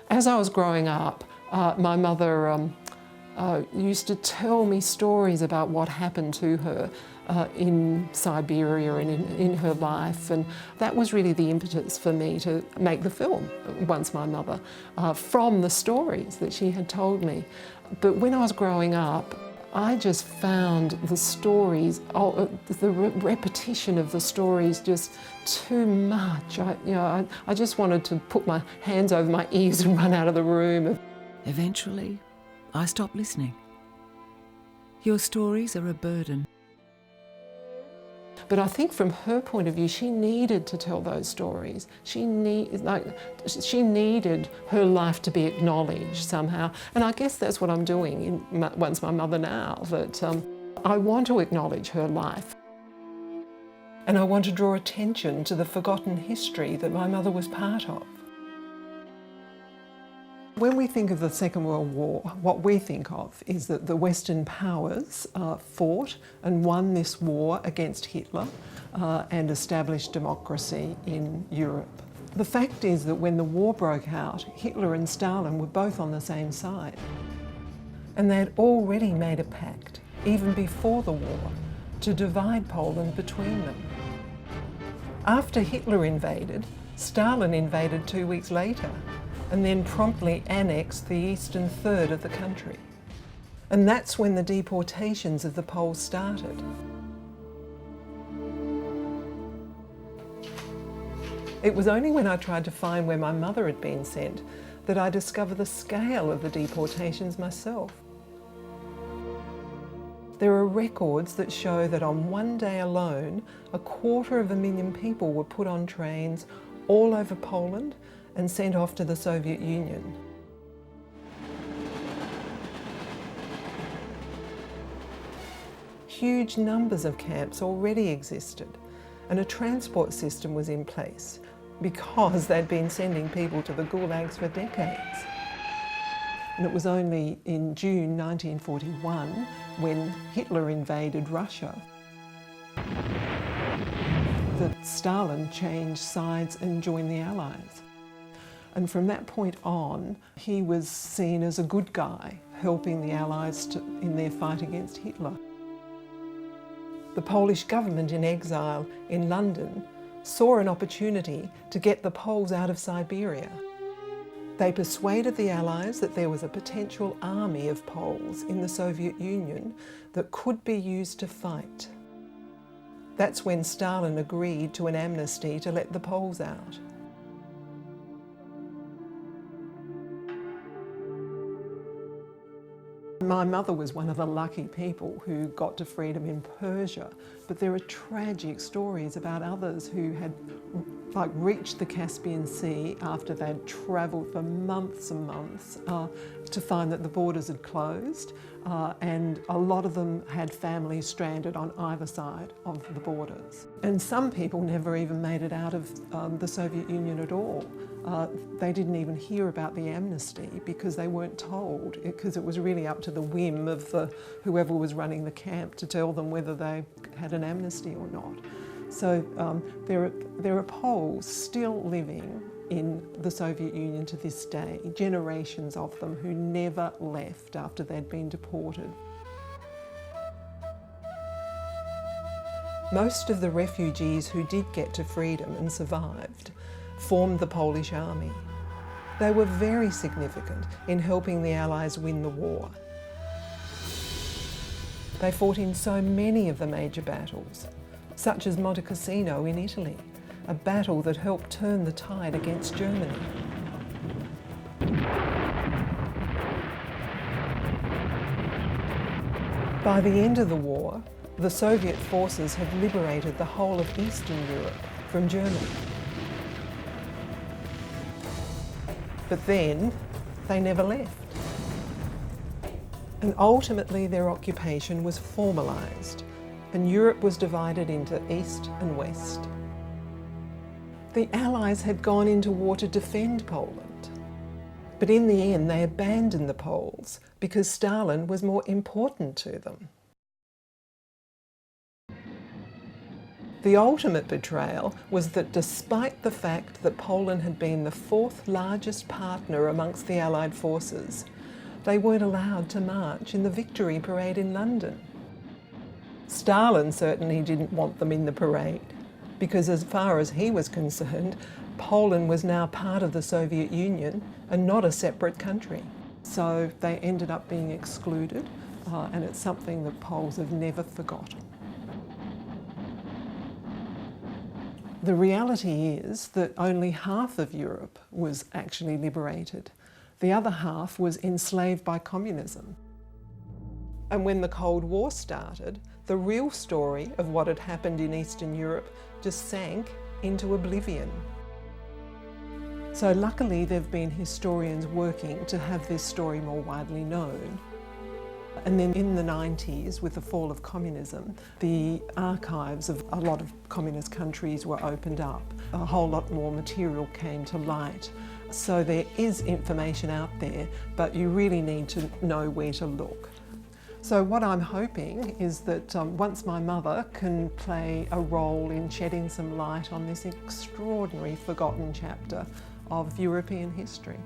As I was growing up, my mother used to tell me stories about what happened to her in Siberia and in her life, and that was really the impetus for me to make the film, Once My Mother, from the stories that she had told me. But when I was growing up, I just found the stories, the repetition of the stories just too much. I just wanted to put my hands over my ears and run out of the room. Eventually, I stopped listening. Your stories are a burden. But I think from her point of view, she needed to tell those stories. She needed her life to be acknowledged somehow. And I guess that's what I'm doing in Once My Mother now, that I want to acknowledge her life. And I want to draw attention to the forgotten history that my mother was part of. When we think of the Second World War, what we think of is that the Western powers fought and won this war against Hitler and established democracy in Europe. The fact is that when the war broke out, Hitler and Stalin were both on the same side. And they had already made a pact, even before the war, to divide Poland between them. After Hitler invaded, Stalin invaded 2 weeks later, and then promptly annexed the eastern third of the country. And that's when the deportations of the Poles started. It was only when I tried to find where my mother had been sent that I discovered the scale of the deportations myself. There are records that show that on one day alone, 250,000 people were put on trains all over Poland and sent off to the Soviet Union. Huge numbers of camps already existed, and a transport system was in place because they'd been sending people to the gulags for decades. And it was only in June 1941, when Hitler invaded Russia, that Stalin changed sides and joined the Allies. And from that point on, he was seen as a good guy, helping the Allies in their fight against Hitler. The Polish government in exile in London saw an opportunity to get the Poles out of Siberia. They persuaded the Allies that there was a potential army of Poles in the Soviet Union that could be used to fight. That's when Stalin agreed to an amnesty to let the Poles out. My mother was one of the lucky people who got to freedom in Persia, but there are tragic stories about others who had reached the Caspian Sea after they'd travelled for months and months to find that the borders had closed, and a lot of them had families stranded on either side of the borders. And some people never even made it out of the Soviet Union at all. They didn't even hear about the amnesty because they weren't told, because it was really up to the whim of whoever was running the camp to tell them whether they had an amnesty or not. So there are Poles still living in the Soviet Union to this day, generations of them who never left after they'd been deported. Most of the refugees who did get to freedom and survived formed the Polish army. They were very significant in helping the Allies win the war. They fought in so many of the major battles, such as Monte Cassino in Italy, a battle that helped turn the tide against Germany. By the end of the war, the Soviet forces had liberated the whole of Eastern Europe from Germany. But then, they never left. And ultimately their occupation was formalised, and Europe was divided into East and West. The Allies had gone into war to defend Poland, but in the end they abandoned the Poles because Stalin was more important to them. The ultimate betrayal was that despite the fact that Poland had been the fourth largest partner amongst the Allied forces, they weren't allowed to march in the victory parade in London. Stalin certainly didn't want them in the parade, because as far as he was concerned, Poland was now part of the Soviet Union and not a separate country. So they ended up being excluded, and it's something that Poles have never forgotten. The reality is that only half of Europe was actually liberated. The other half was enslaved by communism. And when the Cold War started, the real story of what had happened in Eastern Europe just sank into oblivion. So luckily there have been historians working to have this story more widely known. And then in the 90s, with the fall of communism, the archives of a lot of communist countries were opened up. A whole lot more material came to light. So there is information out there, but you really need to know where to look. So what I'm hoping is that once my mother can play a role in shedding some light on this extraordinary forgotten chapter of European history.